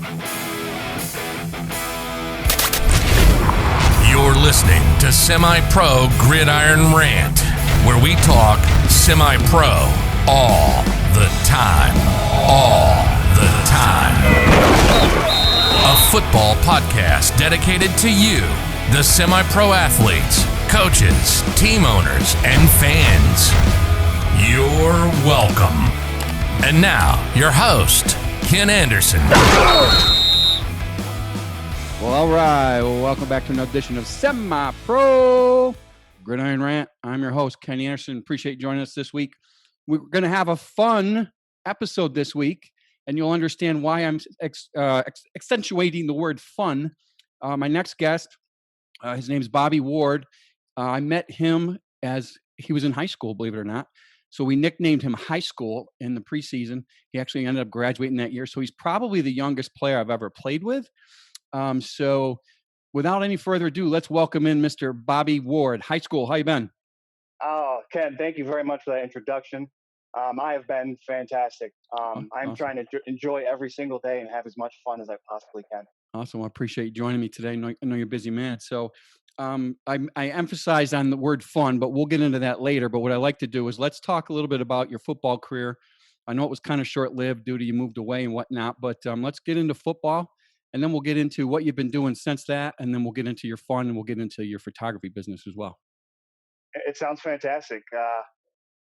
You're listening to Semi-Pro Gridiron Rant, where we talk semi-pro all the time. All the time. A football podcast dedicated to you, the semi-pro athletes, coaches, team owners, and fans. You're welcome. And now, your host, Ken Anderson. Well, all right. Well, welcome back to another edition of Semi-Pro Gridiron Rant. I'm your host, Ken Anderson. Appreciate you joining us this week. We're going to have a fun episode this week, and you'll understand why I'm accentuating the word fun. My next guest, his name's Bobby Ward. I met him as he was in high school, believe it or not. So we nicknamed him High School in the preseason. He actually ended up graduating that year. So he's probably the youngest player I've ever played with. So without any further ado, let's welcome in Mr. Bobby Ward. High School, how you been? Oh, Ken, thank you very much for that introduction. I have been fantastic. I'm awesome. trying to enjoy every single day and have as much fun as I possibly can. Awesome. I appreciate you joining me today. I know you're a busy man. So I emphasized on the word fun, but we'll get into that later. But what I like to do is let's talk a little bit about your football career. I know it was kind of short-lived due to you moved away and whatnot, but let's get into football. And then we'll get into what you've been doing since that. And then we'll get into your fun and we'll get into your photography business as well. It sounds fantastic.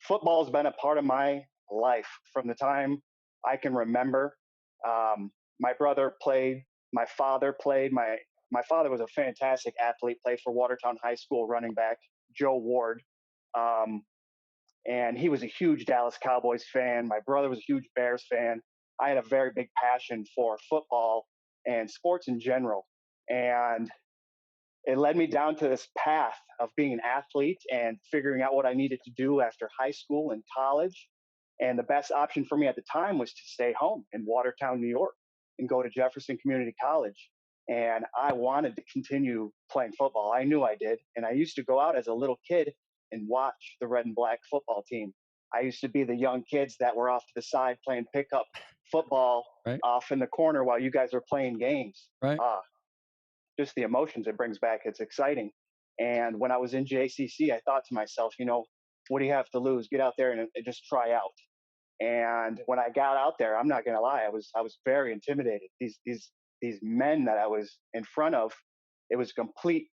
Football has been a part of my life from the time I can remember. My brother played. My father played. My father was a fantastic athlete, played for Watertown High School running back, Joe Ward. And he was a huge Dallas Cowboys fan. My brother was a huge Bears fan. I had a very big passion for football and sports in general. And it led me down to this path of being an athlete and figuring out what I needed to do after high school and college. And the best option for me at the time was to stay home in Watertown, New York, and go to Jefferson Community College. And I wanted to continue playing football. I knew I did. And I used to go out as a little kid and watch the red and black football team. I used to be the young kids that were off to the side playing pickup football off in the corner while you guys were playing games. Right. Just the emotions it brings back. It's exciting. And when I was in JCC, I thought to myself, what do you have to lose? Get out there and just try out. And when I got out there, I'm not going to lie, I was very intimidated. These men that I was in front of, it was a complete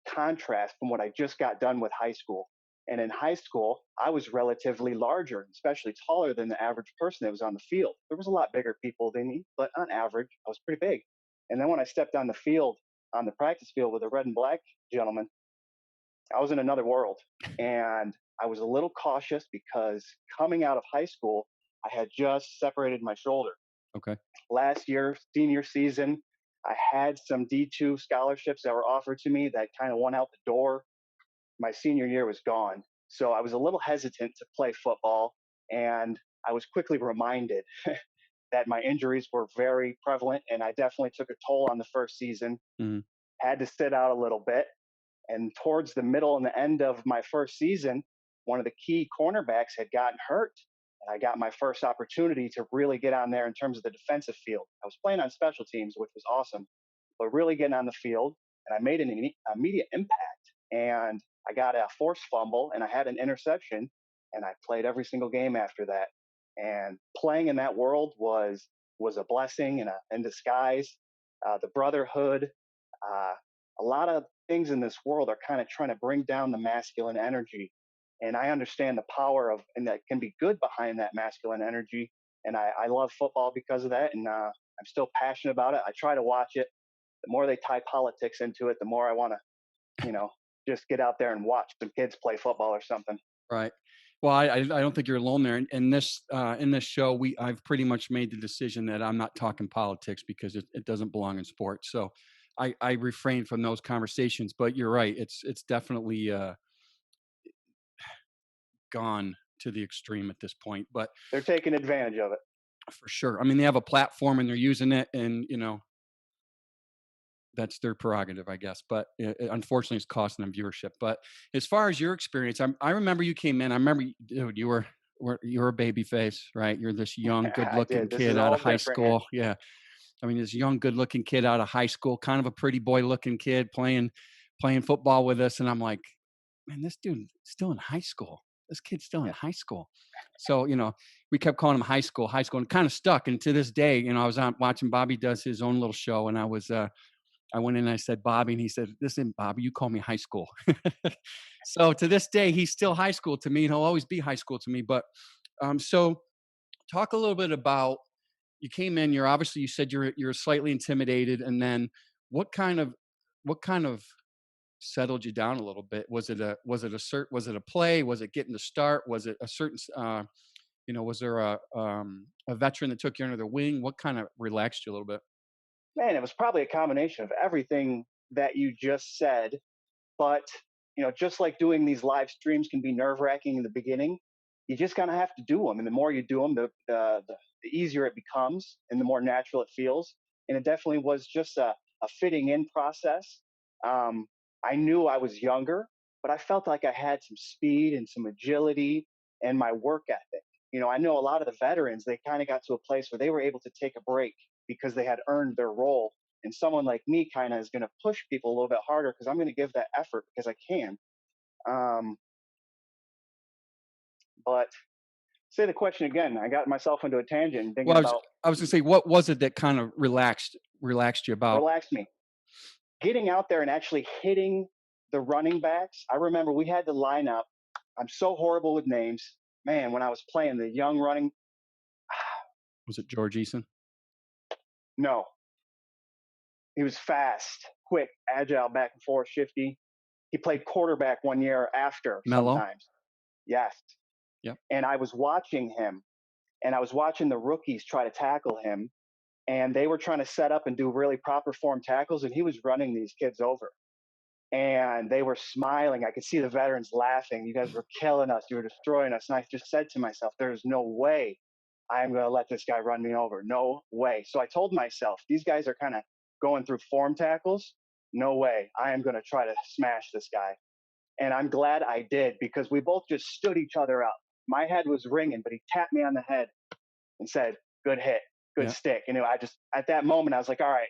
contrast from what I just got done with high school. And in high school, I was relatively larger, especially taller than the average person that was on the field. There was a lot bigger people than me, but on average, I was pretty big. And then when I stepped on the field, on the practice field with the red and black gentlemen, I was in another world. And I was a little cautious because coming out of high school, I had just separated my shoulder. Okay. Last year, senior season, I had some D2 scholarships that were offered to me that kind of went out the door. My senior year was gone. So I was a little hesitant to play football. And I was quickly reminded that my injuries were very prevalent. And I definitely took a toll on the first season. Mm-hmm. Had to sit out a little bit. And towards the middle and the end of my first season, one of the key cornerbacks had gotten hurt. And I got my first opportunity to really get on there in terms of the defensive field. I was playing on special teams, which was awesome, but really getting on the field. And I made an immediate impact. And I got a forced fumble and I had an interception, and I played every single game after that. And playing in that world was a blessing and in disguise. The brotherhood, a lot of things in this world are kind of trying to bring down the masculine energy. And I understand the power and that can be good behind that masculine energy. And I love football because of that. And I'm still passionate about it. I try to watch it. The more they tie politics into it, the more I want to, just get out there and watch some kids play football or something. Right. Well, I don't think you're alone there. In this show, I've pretty much made the decision that I'm not talking politics because it doesn't belong in sports. So I refrain from those conversations. But you're right. It's definitely gone to the extreme at this point. But they're taking advantage of it. For sure. I mean, they have a platform and they're using it, and that's their prerogative, I guess. But unfortunately, it's costing them viewership. But as far as your experience, I remember you came in. I remember, dude, you were a baby face, right? You're this young, good-looking kid out of high school. Yeah. I mean, this young, good-looking kid out of high school, kind of a pretty boy-looking kid playing football with us, and I'm like, man, this dude still in high school. This kid's still in Yeah. high school. So, we kept calling him high school, and kind of stuck. And to this day, I was on watching Bobby does his own little show, and I went in and I said, Bobby, and he said, listen, Bobby, you call me high school. So to this day, he's still high school to me, and he'll always be high school to me. But so talk a little bit about, you came in, you said you're slightly intimidated, and then what kind of settled you down a little bit? Was it a play? Was it getting to start? Was it a certain was there a veteran that took you under the wing? What kind of relaxed you a little bit? Man, it was probably a combination of everything that you just said. But, just like doing these live streams can be nerve wracking in the beginning, you just kind of have to do them. And the more you do them, the easier it becomes and the more natural it feels. And it definitely was just a fitting in process. Um, I knew I was younger, but I felt like I had some speed and some agility and my work ethic. I know a lot of the veterans, they kind of got to a place where they were able to take a break because they had earned their role. And someone like me kind of is going to push people a little bit harder because I'm going to give that effort because I can. Um, but say the question again. I got myself into a tangent thinking Well, about I was gonna say, what was it that kind of relaxed you about? relax me. Getting out there and actually hitting the running backs. I remember we had the lineup. I'm so horrible with names. Man, when I was playing the young running, Was it George Eason? no, he was fast, quick, agile, back and forth, shifty. He played quarterback one year after Mello? sometimes. Yes. Yep. And I was watching him and I was watching the rookies try to tackle him and they were trying to set up and do really proper form tackles and he was running these kids over. And they were smiling. I could see the veterans laughing. You guys were killing us. You were destroying us. And I just said to myself, there's no way I'm going to let this guy run me over. No way. So I told myself, these guys are kind of going through form tackles. No way. I am going to try to smash this guy. And I'm glad I did because we both just stood each other up. My head was ringing, but he tapped me on the head and said, good hit, good Yeah. stick. I just, at that moment, I was like, all right,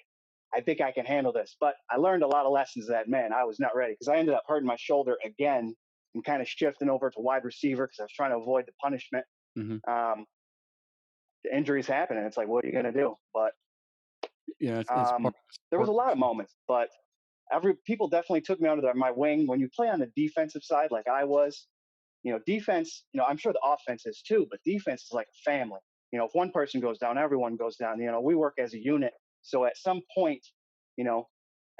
I think I can handle this. But I learned a lot of lessons that, man, I was not ready because I ended up hurting my shoulder again and kind of shifting over to wide receiver because I was trying to avoid the punishment. Hmm. The injuries happen and it's like, what are you going to do? But Yeah, it's part there was a lot of of moments, but people definitely took me under my wing. When you play on the defensive side, like I was, defense, I'm sure the offense is too, but defense is like a family. If one person goes down, everyone goes down. We work as a unit. So at some point, you know,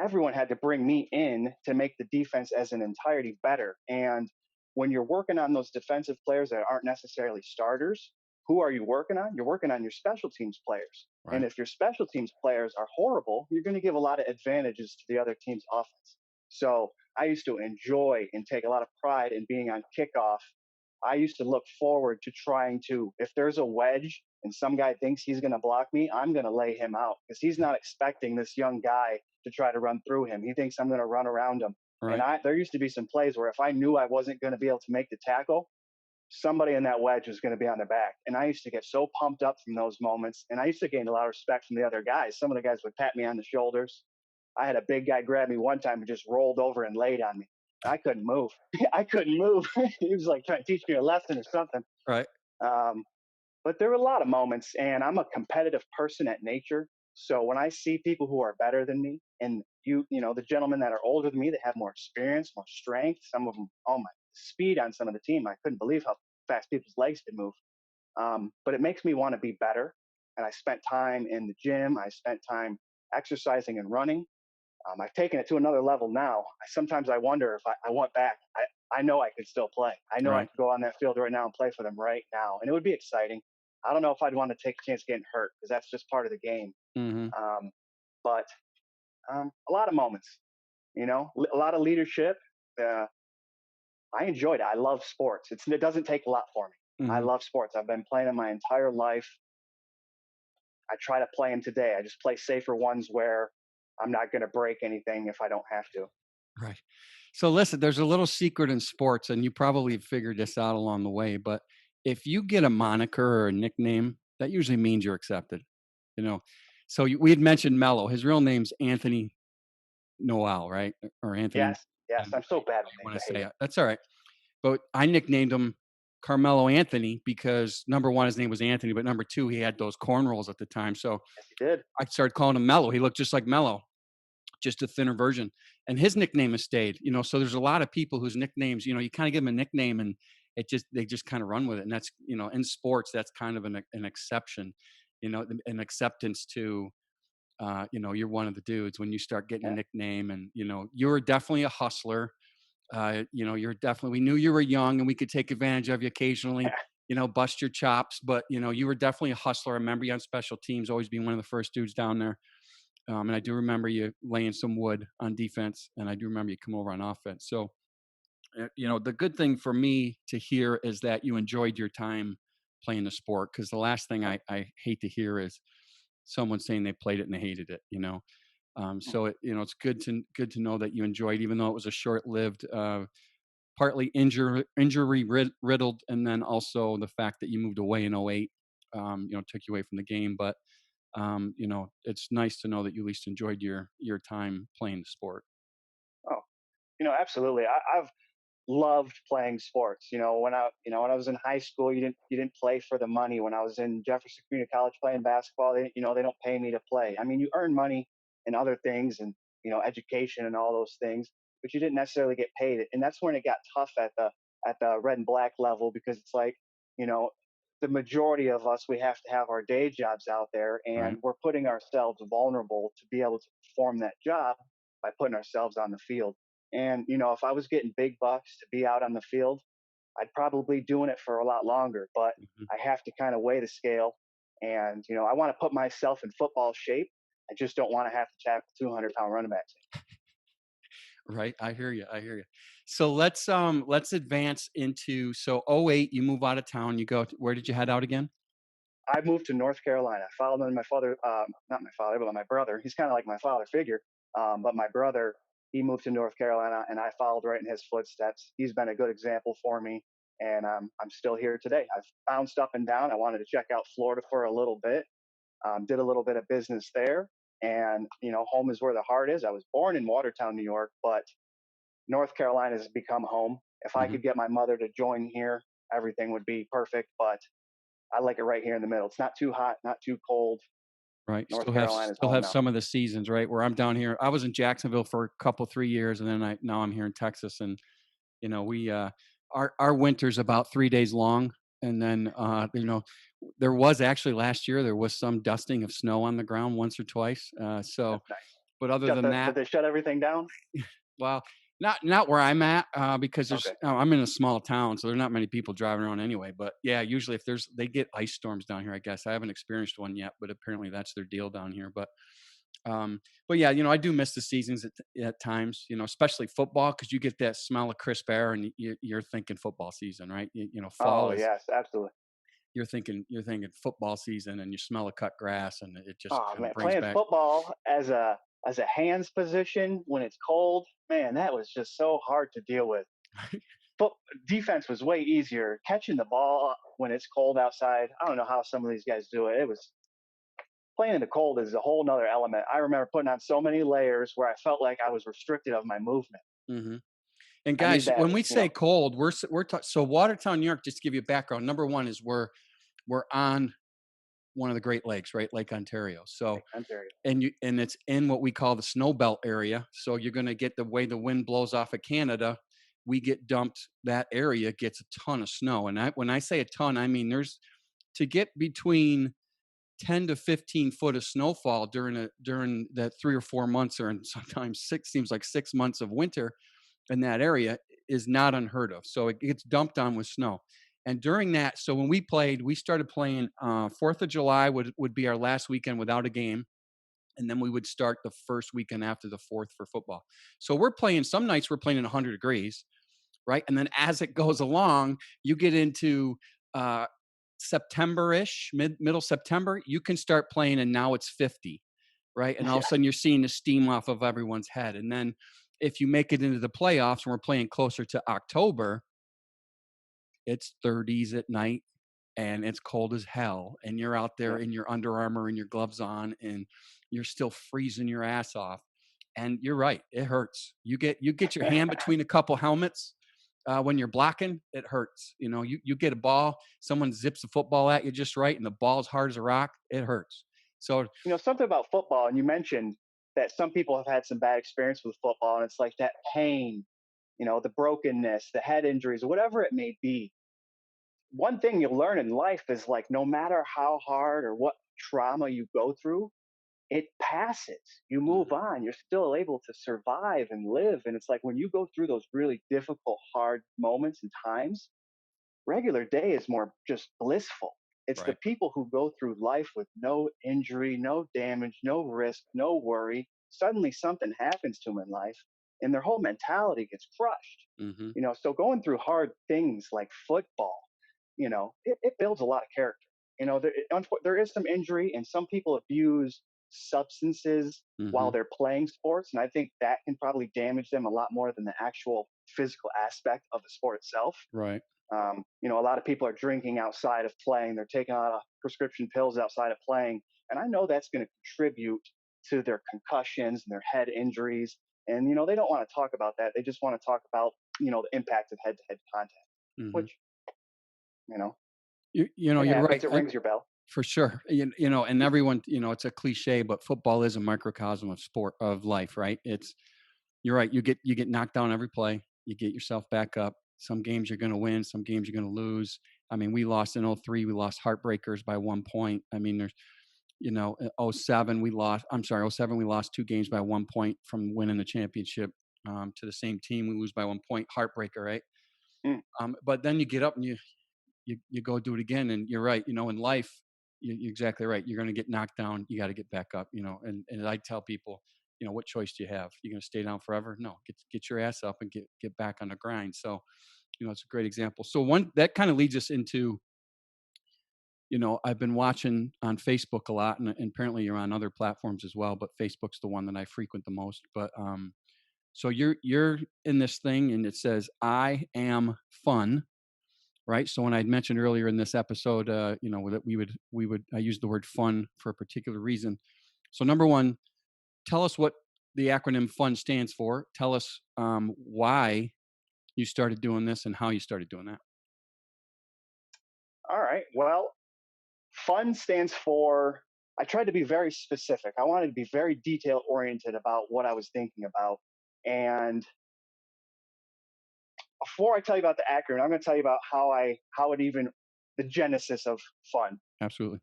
everyone had to bring me in to make the defense as an entirety better. And when you're working on those defensive players that aren't necessarily starters, who are you working on? You're working on your special teams players. Right. And if your special teams players are horrible, you're going to give a lot of advantages to the other team's offense. So I used to enjoy and take a lot of pride in being on kickoff. I used to look forward to trying to, if there's a wedge and some guy thinks he's going to block me, I'm going to lay him out because he's not expecting this young guy to try to run through him. He thinks I'm going to run around him. Right. And there used to be some plays where if I knew I wasn't going to be able to make the tackle, somebody in that wedge was going to be on their back. And I used to get so pumped up from those moments. And I used to gain a lot of respect from the other guys. Some of the guys would pat me on the shoulders. I had a big guy grab me one time and just rolled over and laid on me. I couldn't move. I couldn't move. He was like trying to teach me a lesson or something. Right. But there were a lot of moments, and I'm a competitive person at nature. So when I see people who are better than me, and the gentlemen that are older than me that have more experience, more strength, some of them, oh my, speed on some of the team, I couldn't believe how fast people's legs could move. But it makes me want to be better. And I spent time in the gym. I spent time exercising and running. I've taken it to another level now. Sometimes I wonder if I went back. I know I could still play. I know I Right. could go on that field right now and play for them right now, and it would be exciting. I don't know if I'd want to take a chance getting hurt because that's just part of the game. Hmm. But a lot of moments, a lot of leadership. Uh, I enjoyed it. I love sports. It doesn't take a lot for me. I Hmm. love sports. I've been playing them my entire life. I try to play them today. I just play safer ones where I'm not going to break anything if I don't have to. Right. So listen, there's a little secret in sports, and you probably figured this out along the way, but if you get a moniker or a nickname, that usually means you're accepted. You know, So we had mentioned Mello. His real name's Anthony Noel, right? Or Anthony. Yes, yes. I'm so bad with I want names. to I hate say it. it. That's all right. But I nicknamed him Carmelo Anthony because number one, his name was Anthony, but number two, he had those cornrows at the time. So Yes, he did. I started calling him Mello. He looked just like Mello, just a thinner version. And his nickname has stayed, so there's a lot of people whose nicknames, you kind of give them a nickname and they just kind of run with it. And that's, in sports, that's kind of an exception, an acceptance to, you're one of the dudes when you start getting a Yeah. nickname and, you're definitely a hustler. You're definitely, we knew you were young and we could take advantage of you occasionally, bust your chops, but you were definitely a hustler. I remember you on special teams, always being one of the first dudes down there. And I do remember you laying some wood on defense, and I do remember you come over on offense. So, the good thing for me to hear is that you enjoyed your time playing the sport. Because the last thing I hate to hear is someone saying they played it and they hated it. So it's good to know that you enjoyed, even though it was a short-lived, partly injury riddled, and then also the fact that you moved away in '08, took you away from the game, but. It's nice to know that you at least enjoyed your time playing the sport. Oh, absolutely. I've loved playing sports. When I was in high school, you didn't play for the money. When I was in Jefferson Community College playing basketball, they don't pay me to play. I mean, you earn money in other things and education and all those things, but you didn't necessarily get paid. And that's when it got tough at the red and black level because it's like you know the majority of us, we have to have our day jobs out there, Right. and we're putting ourselves vulnerable to be able to perform that job by putting ourselves on the field. And if I was getting big bucks to be out on the field, I'd probably doing it for a lot longer. But Mhm. I have to kind of weigh the scale, and I want to put myself in football shape. I just don't want to have to tackle 200-pound running backs. Right. I hear you. I hear you. So let's advance into '08. You move out of town. Where did you head out again? I moved to North Carolina. I followed in my father, not my father, but my brother. He's kind of like my father figure. But my brother, he moved to North Carolina, and I followed right in his footsteps. He's been a good example for me, and I'm still here today. I've bounced up and down. I wanted to check out Florida for a little bit. Did a little bit of business there, and home is where the heart is. I was born in Watertown, New York, but North Carolina has become home. If I Hmm. could get my mother to join here, everything would be perfect. But I like it right here in the middle. It's not too hot, not too cold. Right. North Still have Carolina is still home have now. some of the seasons, right? Where I'm down here. I was in Jacksonville for a couple 3 years, and then now I'm here in Texas, and we our winter's about 3 days long, and then there was actually last year there was some dusting of snow on the ground once or twice. That's nice. But other than Did that, they shut everything down? well, not where I'm at, because Okay. I'm in a small town, so there's not many people driving around anyway. But yeah, usually if they get ice storms down here, I guess I haven't experienced one yet, but apparently that's their deal down here. But yeah, I do miss the seasons at times, especially football, because you get that smell of crisp air and you're thinking football season, right? Fall Oh is yes, absolutely. you're thinking football season, and you smell of cut grass, and it just Oh kind of man, brings playing back. football as a hands position when it's cold, man, that was just so hard to deal with. Foot Defense was way easier. Catching the ball when it's cold outside, I don't know how some of these guys do it. It was playing in the cold is a whole nother element. I remember putting on so many layers where I felt like I was restricted of my movement. Hmm. And I need guys, that, when we say cold, so Watertown, New York. Just to give you a background, number one is we're on one of the Great Lakes, right, Lake Ontario. So Lake Ontario. and it's in what we call the snow belt area. So you're going to get the way the wind blows off of Canada. We get dumped. That area gets a ton of snow, and when I say a ton, I mean there's to get between 10 to 15 foot of snowfall during that 3 or 4 months, or sometimes six seems like 6 months of winter in that area is not unheard of. So it gets dumped on with snow. And during that, so when we played, we started playing 4th of July would be our last weekend without a game. And then we would start the first weekend after the 4th for football. So we're playing, some nights we're playing at 100 degrees, right? And then as it goes along, you get into uh, September-ish, middle September, you can start playing and now it's 50, right? And all of Yeah. a sudden you're seeing the steam off of everyone's head. And then if you make it into the playoffs and we're playing closer to October, it's 30s at night, and it's cold as hell, and you're out there in your Under Armour and your gloves on, and you're still freezing your ass off. And you're right, it hurts. You get your hand between a couple helmets when you're blocking, it hurts. You get a ball, someone zips a football at you just right, and the ball's hard as a rock, it hurts. So Something about football, and you mentioned that some people have had some bad experience with football, and it's like that pain, the brokenness, the head injuries, whatever it may be. One thing you'll learn in life is like no matter how hard or what trauma you go through, it passes. You move mhm, on. You're still able to survive and live. And it's like when you go through those really difficult, hard moments and times, regular day is more just blissful. It's the right. people who go through life with no injury, no damage, no risk, no worry. Suddenly something happens to them in life and their whole mentality gets crushed. Hmm. So going through hard things like football, it builds a lot of character. There is some injury and some people abuse substances while Hmm. they're playing sports. And I think that can probably damage them a lot more than the actual physical aspect of the sport itself. Right. A lot of people are drinking outside of playing. They're taking a lot of prescription pills outside of playing. And I know that's going to contribute to their concussions and their head injuries. And, they don't want to talk about that. They just want to talk about, the impact of head to head contact, Hmm. which, you know, it You're happens. right. It rings your bell. For sure. And everyone, it's a cliche, but football is a microcosm of sport, of life, right? You're right. You get knocked down every play. You get yourself back up. Some games you're going to win, some games you're going to lose. I mean, we lost in '03. We lost heartbreakers by 1 point. I mean, there's, '07 we lost. I'm sorry, '07 we lost 2 games by 1 point from winning the championship to the same team. We lose by 1 point. Heartbreaker, right? Mm, But then you get up and you go do it again. And you're right. In life, you're exactly right. You're going to get knocked down. You got to get back up. And I tell people, what choice do you have? You're going to stay down forever? No, get your ass up and get back on the grind. So, it's a great example. So one that kind of leads us into, I've been watching on Facebook a lot, and apparently you're on other platforms as well, but Facebook's the one that I frequent the most. But so you're in this thing, and it says I am fun, right? So when I'd mentioned earlier in this episode, that we would I use the word fun for a particular reason. So number one, tell us what the acronym FUN stands for. Tell us why you started doing this and how you started doing that. all right. Well, FUN stands for, I tried to be very specific. I wanted to be very detail oriented about what I was thinking about. And before I tell you about the acronym, I'm going to tell you about the genesis of FUN. Absolutely.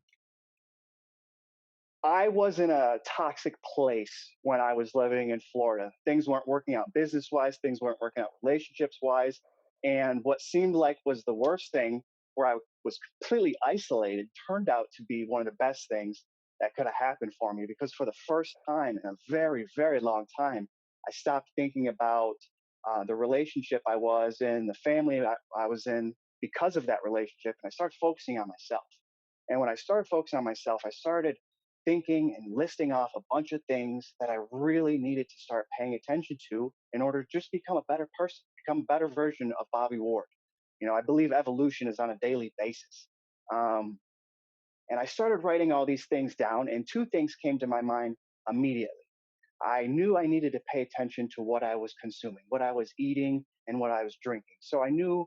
I was in a toxic place when I was living in Florida. Things weren't working out business wise, things weren't working out relationships wise. And what seemed like was the worst thing, where I was completely isolated, turned out to be one of the best things that could have happened for me, because for the first time in a very, very long time, I stopped thinking about the relationship I was in, the family I was in because of that relationship. And I started focusing on myself. And when I started focusing on myself, I started thinking and listing off a bunch of things that I really needed to start paying attention to in order to just become a better person, become a better version of Bobby Ward. I believe evolution is on a daily basis. Um, and I started writing all these things down, and two things came to my mind immediately. I knew I needed to pay attention to what I was consuming, what I was eating, and what I was drinking. So I knew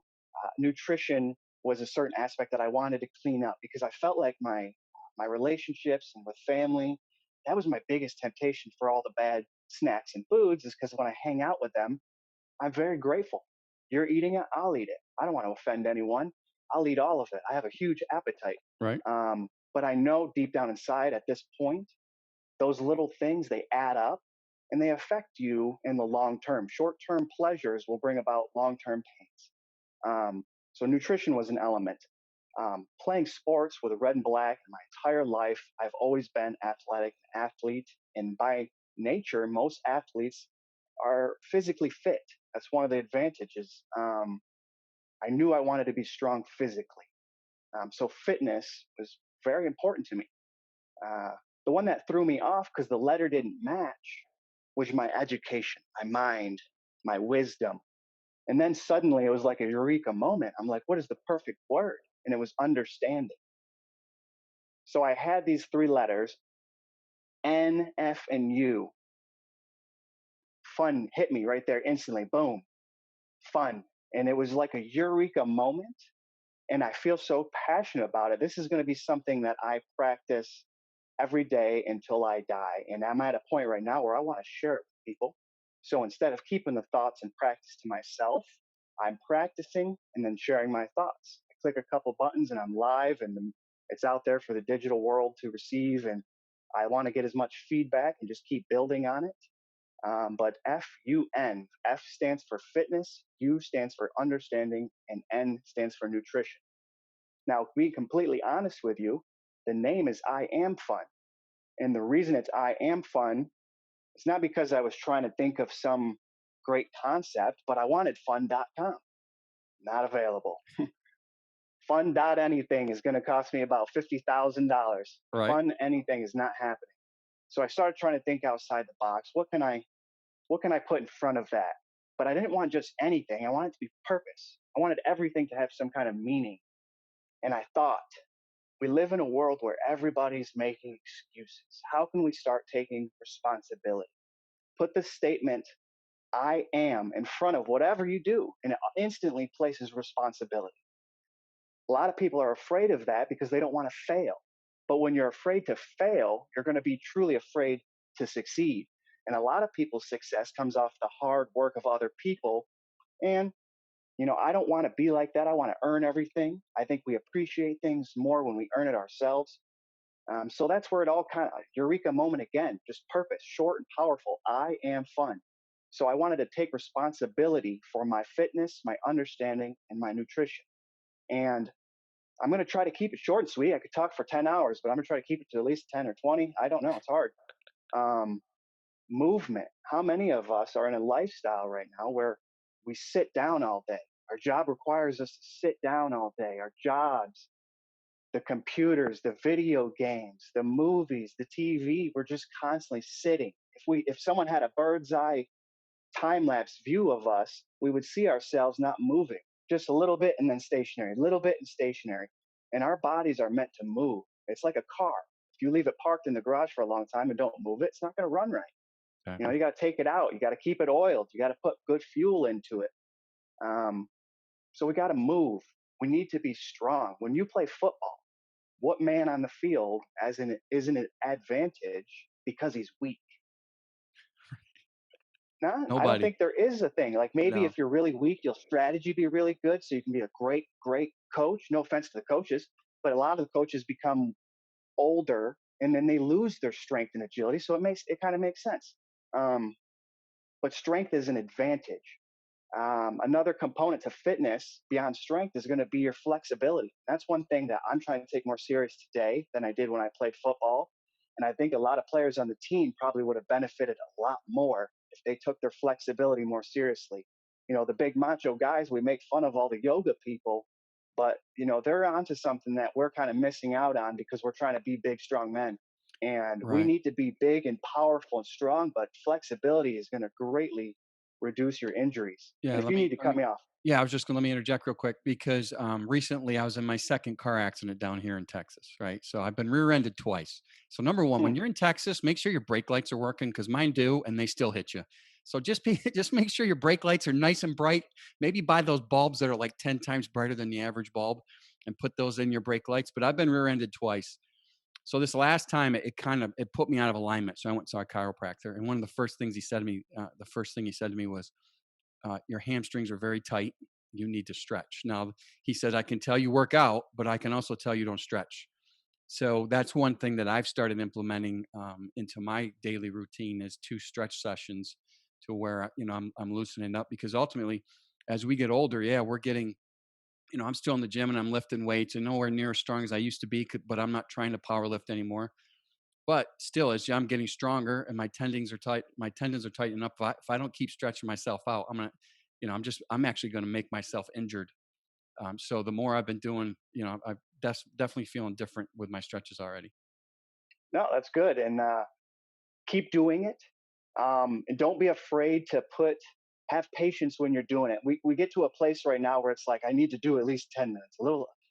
nutrition was a certain aspect that I wanted to clean up, because I felt like my relationships and with family, that was my biggest temptation for all the bad snacks and foods, is because when I hang out with them, I'm very grateful. You're eating it, I'll eat it. I don't want to offend anyone. I'll eat all of it. I have a huge appetite. Right. But I know deep down inside at this point, those little things, they add up and they affect you in the long term. Short term pleasures will bring about long term pains. So nutrition was an element. Playing sports with a red and black my entire life, I've always been athletic, an athlete, and by nature, most athletes are physically fit. That's one of the advantages. I knew I wanted to be strong physically, so fitness was very important to me. Uh, the one that threw me off because the letter didn't match was my education, my mind, my wisdom. And then suddenly it was like a eureka moment. I'm like, what is the perfect word? and it was understanding. So I had these three letters, N, F, and U. Fun hit me right there instantly. Boom, fun. And it was like a eureka moment. And I feel so passionate about it. This is going to be something that I practice every day until I die. And I'm at a point right now where I want to share it with people. So instead of keeping the thoughts and practice to myself, I'm practicing and then sharing my thoughts. I click a couple buttons and I'm live, and it's out there for the digital world to receive. And I want to get as much feedback and just keep building on it. But F.U.N. F stands for fitness, U stands for understanding, and N stands for nutrition. Now, to be completely honest with you, the name is I Am Fun. And the reason it's I Am Fun is not because I was trying to think of some great concept, but I wanted fun.com. Not available. Fun.anything is going to cost me about $50,000. Right. Fun anything is not happening. So I started trying to think outside the box. What can I put in front of that? But I didn't want just anything. I wanted it to be purpose. I wanted everything to have some kind of meaning. And I thought, we live in a world where everybody's making excuses. How can we start taking responsibility? Put the statement, I am, in front of whatever you do, and it instantly places responsibility. A lot of people are afraid of that because they don't want to fail. But when you're afraid to fail, you're going to be truly afraid to succeed. And a lot of people's success comes off the hard work of other people. And, I don't want to be like that. I want to earn everything. I think we appreciate things more when we earn it ourselves. So that's where it all kind of, Eureka Moment again, just purpose, short and powerful. I am fun. So I wanted to take responsibility for my fitness, my understanding, and my nutrition. And I'm going to try to keep it short and sweet. I could talk for 10 hours, but I'm going to try to keep it to at least 10 or 20. I don't know. It's hard. Movement. How many of us are in a lifestyle right now where we sit down all day? Our job requires us to sit down all day. Our jobs, the computers, the video games, the movies, the TV, we're just constantly sitting. If someone had a bird's eye time lapse view of us, we would see ourselves not moving, just a little bit and then stationary, a little bit and stationary. And our bodies are meant to move. It's like a car. If you leave it parked in the garage for a long time and don't move it, it's not going to run right. You got to take it out. You got to keep it oiled. You got to put good fuel into it. So we got to move. We need to be strong. When you play football, what man on the field isn't an advantage because he's weak? I don't think there is a thing. Like maybe if you're really weak, your strategy be really good, so you can be a great, great coach. No offense to the coaches, but a lot of the coaches become older and then they lose their strength and agility. So it kind of makes sense. But strength is an advantage. Another component to fitness beyond strength is going to be your flexibility. That's one thing that I'm trying to take more serious today than I did when I played football. And I think a lot of players on the team probably would have benefited a lot more if they took their flexibility more seriously. The big macho guys, we make fun of all the yoga people, but they're onto something that we're kind of missing out on because we're trying to be big, strong men. And we need to be big and powerful and strong, but flexibility is going to greatly reduce your injuries. Yeah, if you need to cut me off. Yeah, I was just going to let me interject real quick because recently I was in my second car accident down here in Texas, right? So I've been rear-ended twice. So number one, when you're in Texas, make sure your brake lights are working because mine do, and they still hit you. So just make sure your brake lights are nice and bright. Maybe buy those bulbs that are like 10 times brighter than the average bulb and put those in your brake lights. But I've been rear-ended twice. So this last time it put me out of alignment. So I went and saw a chiropractor, and one of the first things he said to me, was, your hamstrings are very tight. You need to stretch. Now, he said, I can tell you work out, but I can also tell you don't stretch. So that's one thing that I've started implementing into my daily routine is 2 stretch sessions to where, I'm loosening up, because ultimately as we get older, we're getting, I'm still in the gym and I'm lifting weights and nowhere near as strong as I used to be, but I'm not trying to power lift anymore. But still, as I'm getting stronger and my tendons are tight enough. If I don't keep stretching myself out, I'm actually going to make myself injured. So the more I've been doing, I'm definitely feeling different with my stretches already. No, that's good. And keep doing it. And don't be afraid to have patience when you're doing it. We get to a place right now where it's like, I need to do at least 10 minutes,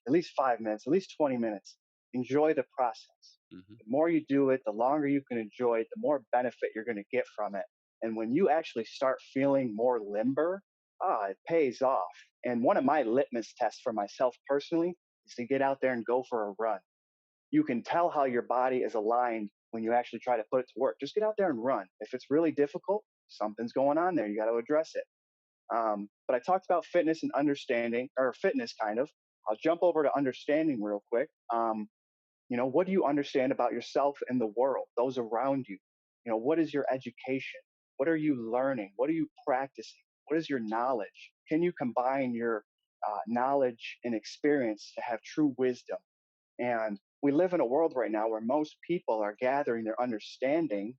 at least 5 minutes, at least 20 minutes. Enjoy the process. Mhm. The more you do it, the longer you can enjoy it, the more benefit you're going to get from it. And when you actually start feeling more limber, it pays off. And one of my litmus tests for myself personally is to get out there and go for a run. You can tell how your body is aligned when you actually try to put it to work. Just get out there and run. If it's really difficult, something's going on there. You got to address it. But I talked about fitness and understanding, or fitness kind of. I'll jump over to understanding real quick. What do you understand about yourself and the world, those around you? What is your education? What are you learning? What are you practicing? What is your knowledge? Can you combine your knowledge and experience to have true wisdom? And we live in a world right now where most people are gathering their understanding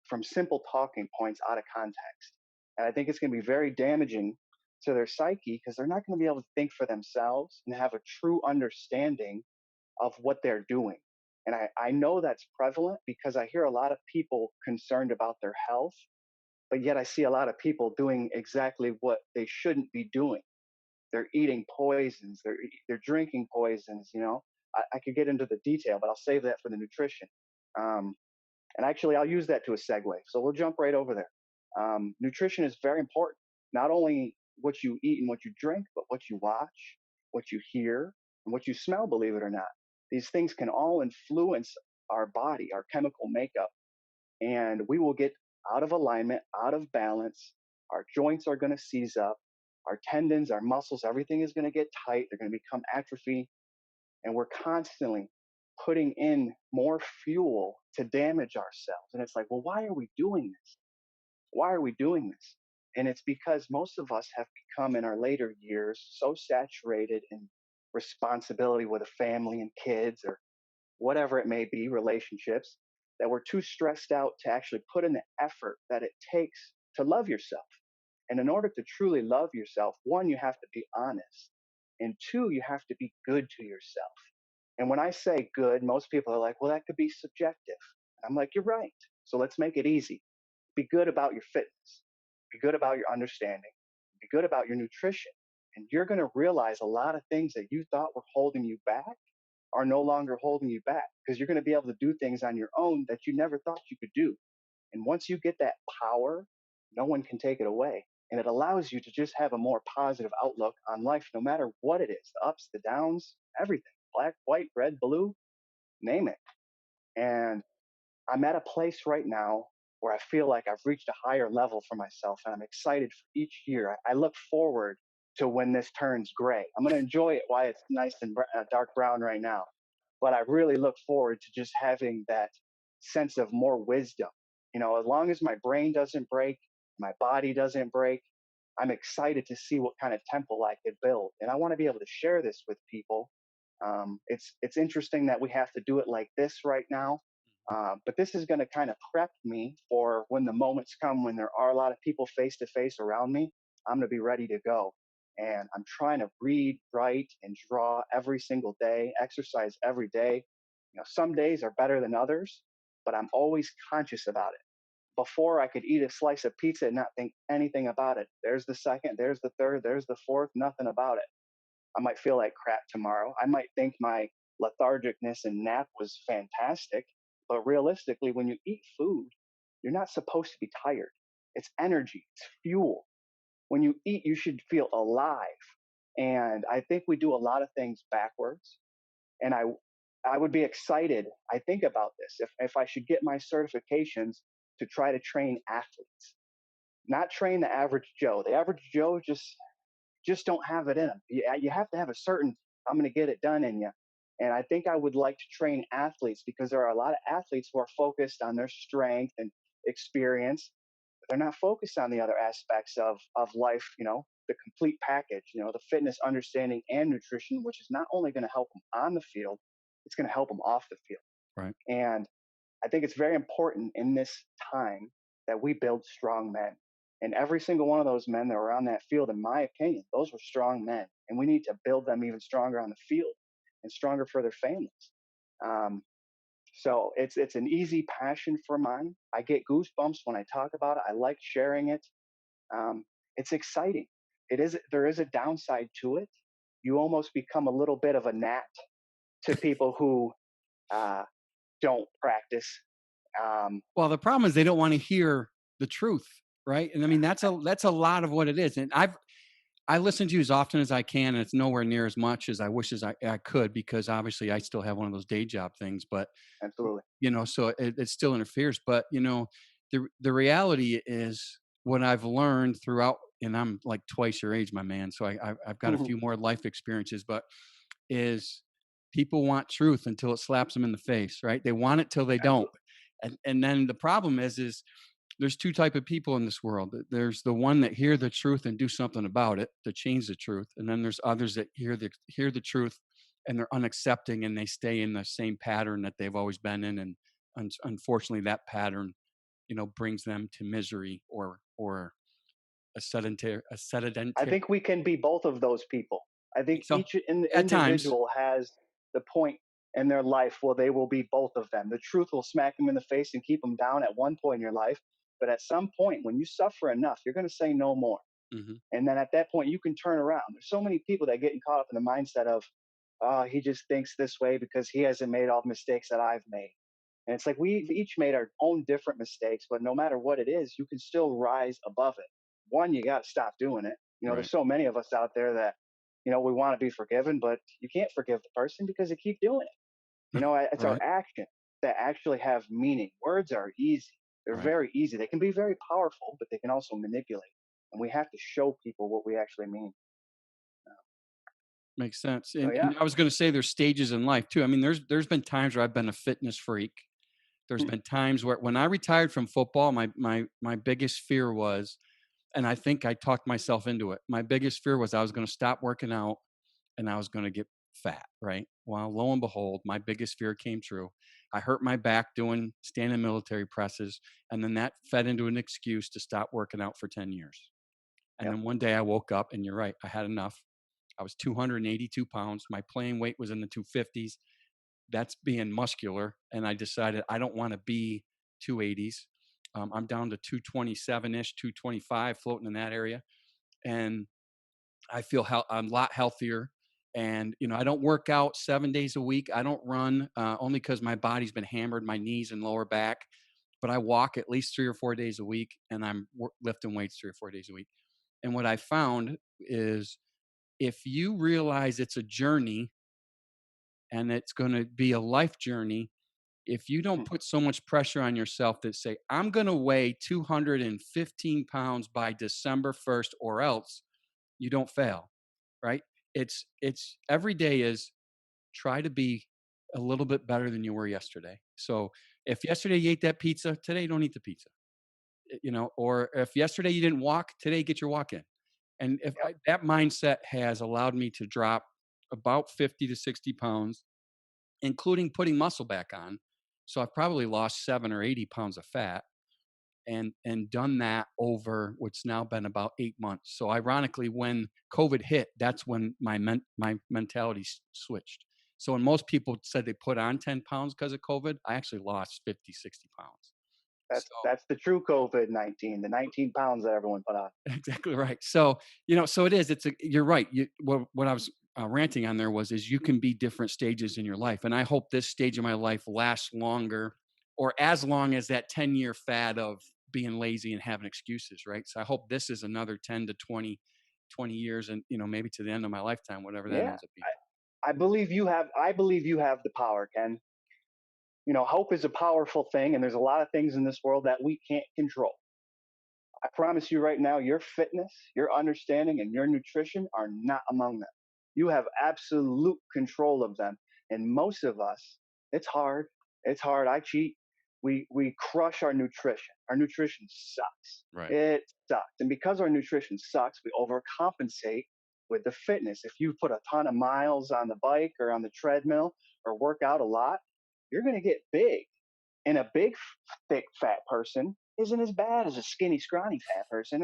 from simple talking points out of context. And I think it's going to be very damaging to their psyche because they're not going to be able to think for themselves and have a true understanding of what they're doing. And I know that's prevalent because I hear a lot of people concerned about their health, but yet I see a lot of people doing exactly what they shouldn't be doing. They're eating poisons, they're drinking poisons. I could get into the detail, but I'll save that for the nutrition. Um, and actually, I'll use that to a segue. So we'll jump right over there. Nutrition is very important. Not only what you eat and what you drink, but what you watch, what you hear, and what you smell, believe it or not. These things can all influence our body, our chemical makeup, and we will get out of alignment, out of balance. Our joints are going to seize up. Our tendons, our muscles, everything is going to get tight. They're going to become atrophy. And we're constantly putting in more fuel to damage ourselves. And it's like, well, why are we doing this? Why are we doing this? And it's because most of us have become in our later years so saturated in responsibility with a family and kids or whatever it may be, relationships, that we're too stressed out to actually put in the effort that it takes to love yourself. And in order to truly love yourself, one, you have to be honest. And two, you have to be good to yourself. And when I say good, most people are like, well, that could be subjective. I'm like, you're right. So let's make it easy. Be good about your fitness, be good about your understanding, be good about your nutrition. And you're going to realize a lot of things that you thought were holding you back are no longer holding you back because you're going to be able to do things on your own that you never thought you could do. And once you get that power, no one can take it away. And it allows you to just have a more positive outlook on life, no matter what it is, the ups, the downs, everything, black, white, red, blue, name it. And I'm at a place right now where I feel like I've reached a higher level for myself, and I'm excited for each year. I look forward to when this turns gray. I'm going to enjoy it while it's nice and dark brown right now, but I really look forward to just having that sense of more wisdom. As long as my brain doesn't break, my body doesn't break, I'm excited to see what kind of temple I could build, and I want to be able to share this with people. It's interesting that we have to do it like this right now, but this is going to kind of prep me for when the moments come when there are a lot of people face to face around me. I'm going to be ready to go. And I'm trying to read, write, and draw every single day, exercise every day. Some days are better than others, but I'm always conscious about it. Before I could eat a slice of pizza and not think anything about it. There's the second, there's the third, there's the fourth, nothing about it. I might feel like crap tomorrow. I might think my lethargicness and nap was fantastic, but realistically, when you eat food, you're not supposed to be tired. It's energy, it's fuel. When you eat, you should feel alive. And I think we do a lot of things backwards. And I would be excited. I think about this if I should get my certifications to try to train athletes, not train the average Joe. The average Joe just don't have it in them. You have to have a certain I'm going to get it done in you. And I think I would like to train athletes because there are a lot of athletes who are focused on their strength and experience. But they're not focused on the other aspects of life, the complete package, the fitness, understanding, and nutrition, which is not only going to help them on the field, it's going to help them off the field. Right. And I think it's very important in this time that we build strong men. And every single one of those men that were on that field, in my opinion, those were strong men. And we need to build them even stronger on the field and stronger for their families. So it's an easy passion for mine. I get goosebumps when I talk about it. I like sharing it. It's exciting. There is a downside to it. you almost become a little bit of a gnat to people who uh, don't practice. Um, Well, the problem is they don't want to hear the truth, right? And I mean that's a lot of what it is. And I listen to you as often as I can, and it's nowhere near as much as I wish as I could, because obviously I still have one of those day job things. But Absolutely. so it still interferes. But the reality is what I've learned throughout, and I'm like twice your age, my man. So I've got a few more life experiences, but is people want truth until it slaps them in the face, right? They want it till they don't. Absolutely. And then the problem is there's two type of people in this world. There's the one that hear the truth and do something about it to change the truth, and then there's others that hear the truth and they're unaccepting and they stay in the same pattern that they've always been in, and unfortunately that pattern brings them to misery or I a sedentary. think we can be both of those people. I think So each at times. individual has the point in their life where they will be both of them. The truth will smack them in the face and keep them down at one point in your life. But at some point, when you suffer enough, you're going to say no more. Mhm. And then at that point, you can turn around. There's so many people that get caught up in the mindset of, oh, he just thinks this way because he hasn't made all the mistakes that I've made. And it's like we've each made our own different mistakes, but no matter what it is, you can still rise above it. One, you got to stop doing it. Right. There's so many of us out there that, we want to be forgiven, but you can't forgive the person because they keep doing it. It's our Right. action that actually have meaning. Words are easy. They're Right. very easy. They can be very powerful, but they can also manipulate. And we have to show people what we actually mean. Makes sense. So And yeah. I was going to say there's stages in life too. I mean, there's been times where I've been a fitness freak. There's been times where when I retired from football, my biggest fear was, and I think I talked myself into it. My biggest fear was I was going to stop working out and I was going to get fat, right? Well, lo and behold, my biggest fear came true. I hurt my back doing standing military presses, and then that fed into an excuse to stop working out for 10 years. And Yep. then one day I woke up, and you're right, I had enough. I was 282 pounds. My playing weight was in the 250s. That's being muscular. And I decided I don't want to be 280s. I'm down to 227 ish, 225, floating in that area. And I feel I'm a lot healthier. And, I don't work out 7 days a week. I don't run only because my body's been hammered, my knees and lower back. But I walk at least 3 or 4 days a week, and I'm lifting weights 3 or 4 days a week. And what I found is if you realize it's a journey and it's going to be a life journey, if you don't put so much pressure on yourself that say, I'm going to weigh 215 pounds by December 1st or else, you don't fail, right? It's every day is try to be a little bit better than you were yesterday. So if yesterday you ate that pizza, today don't eat the pizza, or if yesterday you didn't walk, today get your walk in. And if Yep. that mindset has allowed me to drop about 50 to 60 pounds, including putting muscle back on. So I've probably lost 7 or 80 pounds of fat and done that over what's now been about 8 months. So ironically, when COVID hit, that's when my mentality switched. So when most people said they put on 10 pounds because of COVID, I actually lost 50, 60 pounds. So That's the true COVID-19, the 19 pounds that everyone put on. exactly right. So, so it is. You're right. What I was ranting on there is you can be different stages in your life. And I hope this stage of my life lasts longer or as long as that 10-year fad of being lazy and having excuses, right? So I hope this is another 10 to 20 years and, maybe to the end of my lifetime, whatever that Yeah. ends up being. I believe you have the power, Ken. Hope is a powerful thing, and there's a lot of things in this world that we can't control. I promise you right now, your fitness, your understanding, and your nutrition are not among them. You have absolute control of them. And most of us, it's hard. It's hard. I cheat. We crush our nutrition. Our nutrition sucks. Right. It sucks. And because our nutrition sucks, we overcompensate with the fitness. If you put a ton of miles on the bike or on the treadmill or work out a lot, you're going to get big. And a big, thick, fat person isn't as bad as a skinny, scrawny fat person.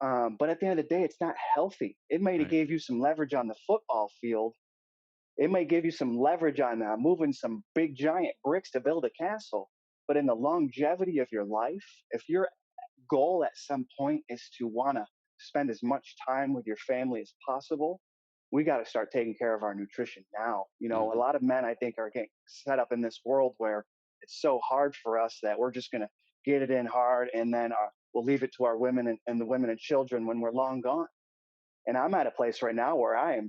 But at the end of the day, it's not healthy. It may have Right. gave you some leverage on the football field. It may give you some leverage on moving some big giant bricks to build a castle. But in the longevity of your life, if your goal at some point is to want to spend as much time with your family as possible, we got to start taking care of our nutrition now. A Mhm. lot of men, I think, are getting set up in this world where it's so hard for us that we're just going to get it in hard, and then we'll leave it to our women and the women and children when we're long gone. And I'm at a place right now where I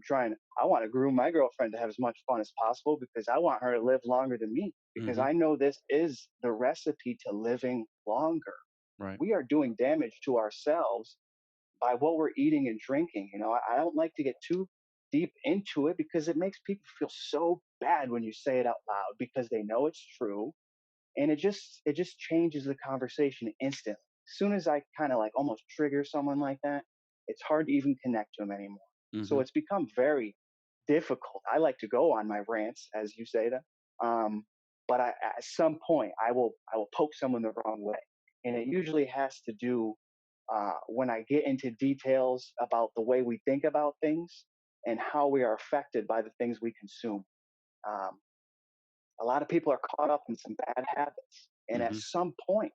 want to groom my girlfriend to have as much fun as possible because I want her to live longer than me, because Mhm. I know this is the recipe to living longer. Right. We are doing damage to ourselves by what we're eating and drinking. I don't like to get too deep into it because it makes people feel so bad when you say it out loud because they know it's true, and it just changes the conversation instantly. As soon as I kind of like almost trigger someone like that, it's hard to even connect to them anymore. So Mhm. it's become very difficult. I like to go on my rants, as you say that, um, but at some point I will poke someone the wrong way, and it usually has to do when I get into details about the way we think about things and how we are affected by the things we consume. Um, a lot of people are caught up in some bad habits, and at Mhm. some point,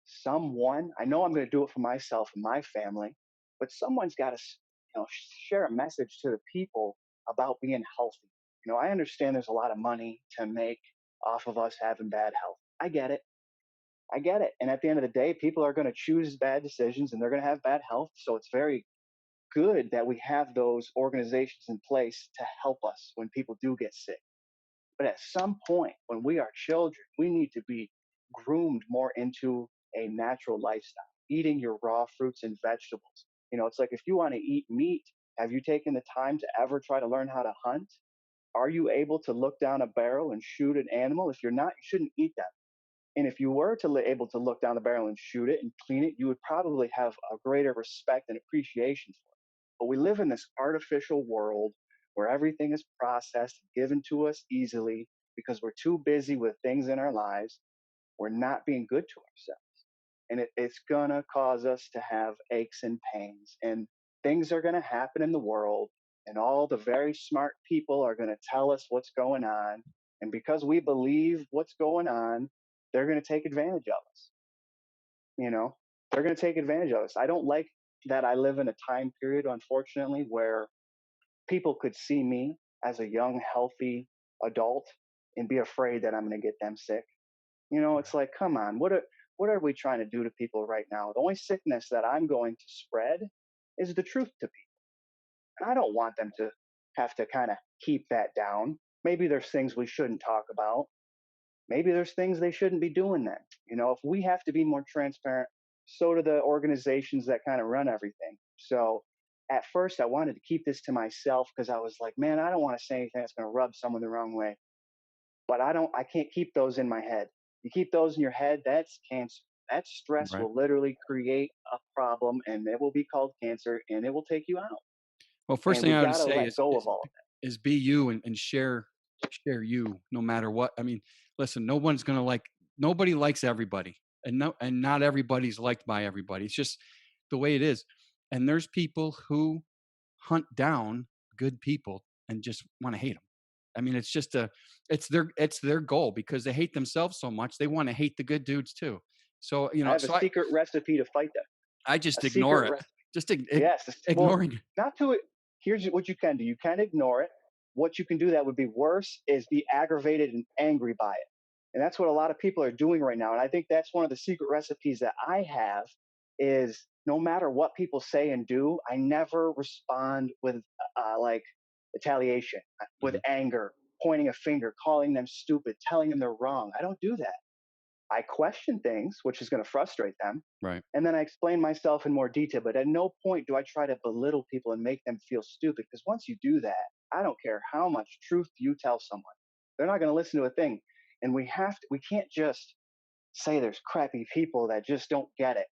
someone, I know I'm going to do it for myself and my family, but someone's got to share a message to the people about being healthy. I understand there's a lot of money to make off of us having bad health. I get it. And at the end of the day, people are going to choose bad decisions and they're going to have bad health. So it's very good that we have those organizations in place to help us when people do get sick. But at some point, when we are children, we need to be groomed more into a natural lifestyle, eating your raw fruits and vegetables. It's like if you want to eat meat, have you taken the time to ever try to learn how to hunt? Are you able to look down a barrel and shoot an animal? If you're not, you shouldn't eat that. And if you were to able to look down the barrel and shoot it and clean it, you would probably have a greater respect and appreciation for it. But we live in this artificial world where everything is processed and given to us easily because we're too busy with things in our lives. We're not being good to ourselves. And it's going to cause us to have aches and pains. And things are going to happen in the world. And all the very smart people are going to tell us what's going on. And because we believe what's going on, they're going to take advantage of us. You know, they're going to take advantage of us. I don't like that I live in a time period, unfortunately, where people could see me as a young, healthy adult and be afraid that I'm going to get them sick. It's like, come on, what are we trying to do to people right now? The only sickness that I'm going to spread is the truth to people. And I don't want them to have to kind of keep that down. Maybe there's things we shouldn't talk about. Maybe there's things they shouldn't be doing then. If we have to be more transparent, so do the organizations that kind of run everything. So at first I wanted to keep this to myself because I was like, man, I don't want to say anything that's going to rub someone the wrong way. But I can't keep those in my head. You keep those in your head, that's cancer. That stress Right. will literally create a problem and it will be called cancer and it will take you out. Well, first And thing we I would got to say let go of all of is be you and share you no matter what. I mean, listen, nobody likes everybody, and not everybody's liked by everybody. It's just the way it is. And there's people who hunt down good people and just want to hate them. I mean, it's their goal because they hate themselves so much. They want to hate the good dudes too. So, that. I have a so I secret recipe to fight that. I A just ignore secret it. recipe. Just Yes. Well, ignoring. not to it. Here's what you can do. You can ignore it. What you can do that would be worse is be aggravated and angry by it. And that's what a lot of people are doing right now. And I think that's one of the secret recipes that I have is no matter what people say and do, I never respond with like retaliation, with Mhm. anger, pointing a finger, calling them stupid, telling them they're wrong. I don't do that. I question things, which is going to frustrate them. Right. And then I explain myself in more detail. But at no point do I try to belittle people and make them feel stupid. Because once you do that, I don't care how much truth you tell someone, they're not going to listen to a thing. And we can't just say there's crappy people that just don't get it.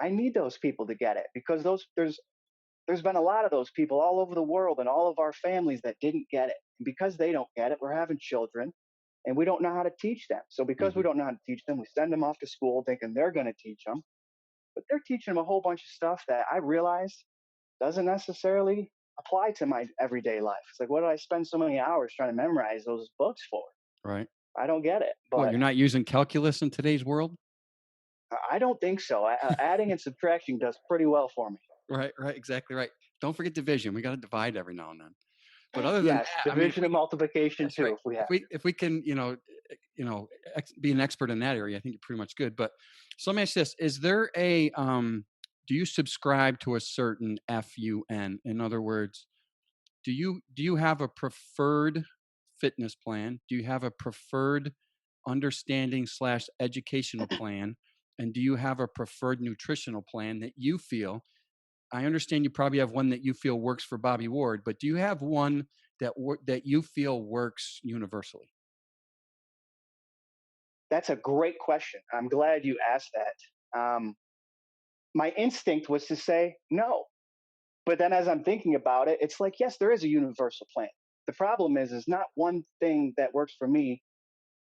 I need those people to get it because there's been a lot of those people all over the world and all of our families that didn't get it. And because they don't get it, we're having children and we don't know how to teach them. So because we Mhm. don't know how to teach them, we send them off to school thinking they're going to teach them, but they're teaching them a whole bunch of stuff that I realize doesn't necessarily apply to my everyday life. It's like, what did I spend so many hours trying to memorize those books for? Right. I don't get it, What, but you're not using calculus in today's world? I don't think so. Adding and subtracting does pretty well for me. Right, right, exactly right. Don't forget division. We got to divide every now and then. But other than yes, that, division and multiplication too. Right. If we have, if we can, be an expert in that area, I think you're pretty much good. But so let me ask this: is there a do you subscribe to a certain F.U.N? In other words, do you have a preferred fitness plan? Do you have a preferred understanding / educational plan? And do you have a preferred nutritional plan that you feel? I understand you probably have one that you feel works for Bobby Ward, but do you have one that you feel works universally? that's a great question. I'm glad you asked that. My instinct was to say no, but then as I'm thinking about it, it's like yes, there is a universal plan. The problem is not one thing that works for me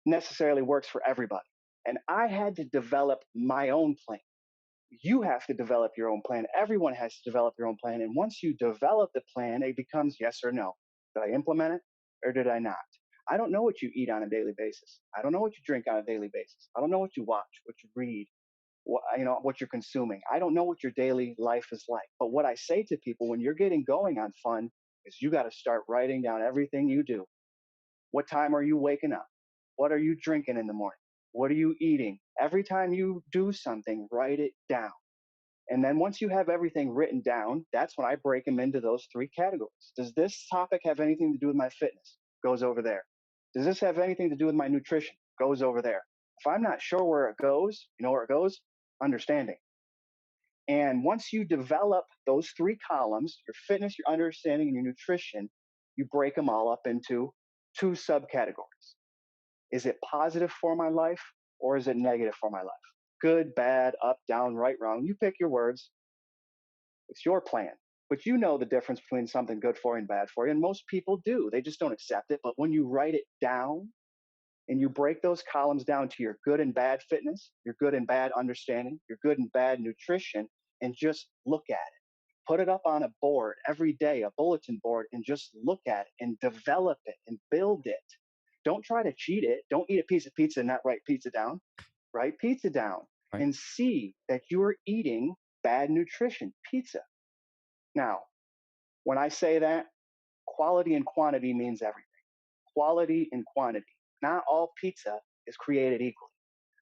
necessarily works for everybody, and I had to develop my own plan. You have to develop your own plan. Everyone has to develop their own plan. And once you develop the plan, it becomes yes or no. Did I implement it or did I not? I don't know what you eat on a daily basis. I don't know what you drink on a daily basis. I don't know what you watch, what you read, what you're consuming. I don't know what your daily life is like. But what I say to people when you're getting going on fun is you got to start writing down everything you do. What time are you waking up? What are you drinking in the morning? What are you eating? Every time you do something, write it down. And then once you have everything written down, that's when I break them into those 3 categories. Does this topic have anything to do with my fitness? Goes over there. Does this have anything to do with my nutrition? Goes over there. If I'm not sure where it goes, you know where it goes? Understanding. And once you develop those 3 columns, your fitness, your understanding, and your nutrition, you break them all up into 2 subcategories. Is it positive for my life or is it negative for my life? Good, bad, up, down, right, wrong. You pick your words. It's your plan. But you know the difference between something good for you and bad for you. And most people do. They just don't accept it. But when you write it down and you break those columns down to your good and bad fitness, your good and bad understanding, your good and bad nutrition, and just look at it. Put it up on a board every day, a bulletin board, and just look at it and develop it and build it. Don't try to cheat it. Don't eat a piece of pizza and not write pizza down. Write pizza down and see that you're eating bad nutrition pizza. Now, when I say that, quality and quantity means everything. Quality and quantity. Not all pizza is created equally.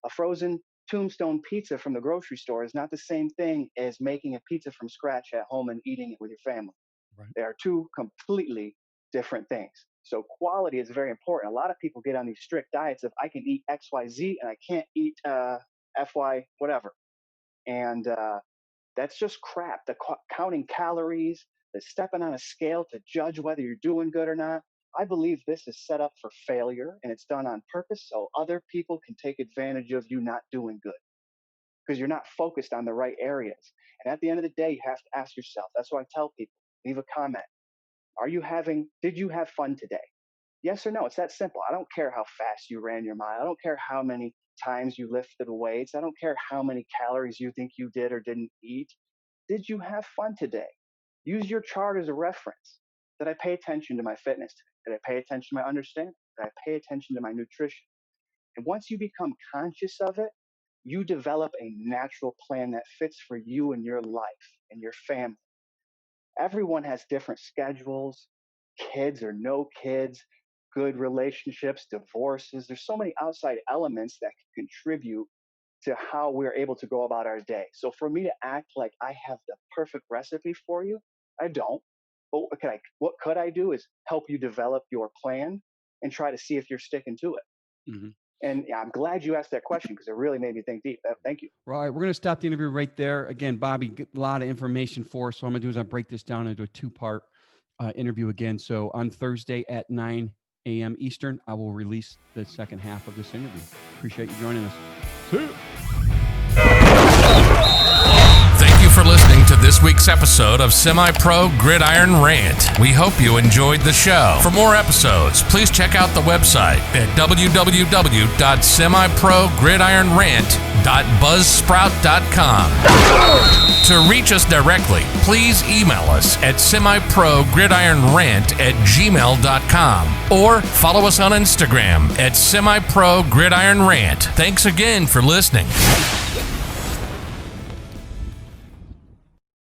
A frozen Tombstone pizza from the grocery store is not the same thing as making a pizza from scratch at home and eating it with your family. Right. They are 2 completely different things. So quality is very important. A lot of people get on these strict diets of I can eat XYZ and I can't eat FY whatever. And that's just crap. The counting calories, the stepping on a scale to judge whether you're doing good or not. I believe this is set up for failure and it's done on purpose so other people can take advantage of you not doing good because you're not focused on the right areas. And at the end of the day, you have to ask yourself. That's what I tell people. Leave a comment. Did you have fun today? Yes or no? It's that simple. I don't care how fast you ran your mile. I don't care how many times you lifted weights. I don't care how many calories you think you did or didn't eat. Did you have fun today? Use your chart as a reference. Did I pay attention to my fitness today? Did I pay attention to my understanding? Did I pay attention to my nutrition? And once you become conscious of it, you develop a natural plan that fits for you and your life and your family. Everyone has different schedules, kids or no kids, good relationships, divorces. There's so many outside elements that can contribute to how we're able to go about our day. So for me to act like I have the perfect recipe for you, I don't. But what could I do is help you develop your plan and try to see if you're sticking to it. Mm-hmm. And I'm glad you asked that question because it really made me think deep. Thank you. Right. We're going to stop the interview right there. Again, Bobby, a lot of information for us. So what I'm going to do is I'll break this down into a 2-part interview again. So on Thursday at 9 a.m. Eastern, I will release the second half of this interview. Appreciate you joining us. See you. Thank you for listening to this week's episode of Semi-Pro Gridiron Rant. We hope you enjoyed the show. For more episodes, please check out the website at www.semiprogridironrant.buzzsprout.com. To reach us directly, please email us at semiprogridironrant@gmail.com or follow us on Instagram at Semi-Pro Gridiron Rant. Thanks again for listening.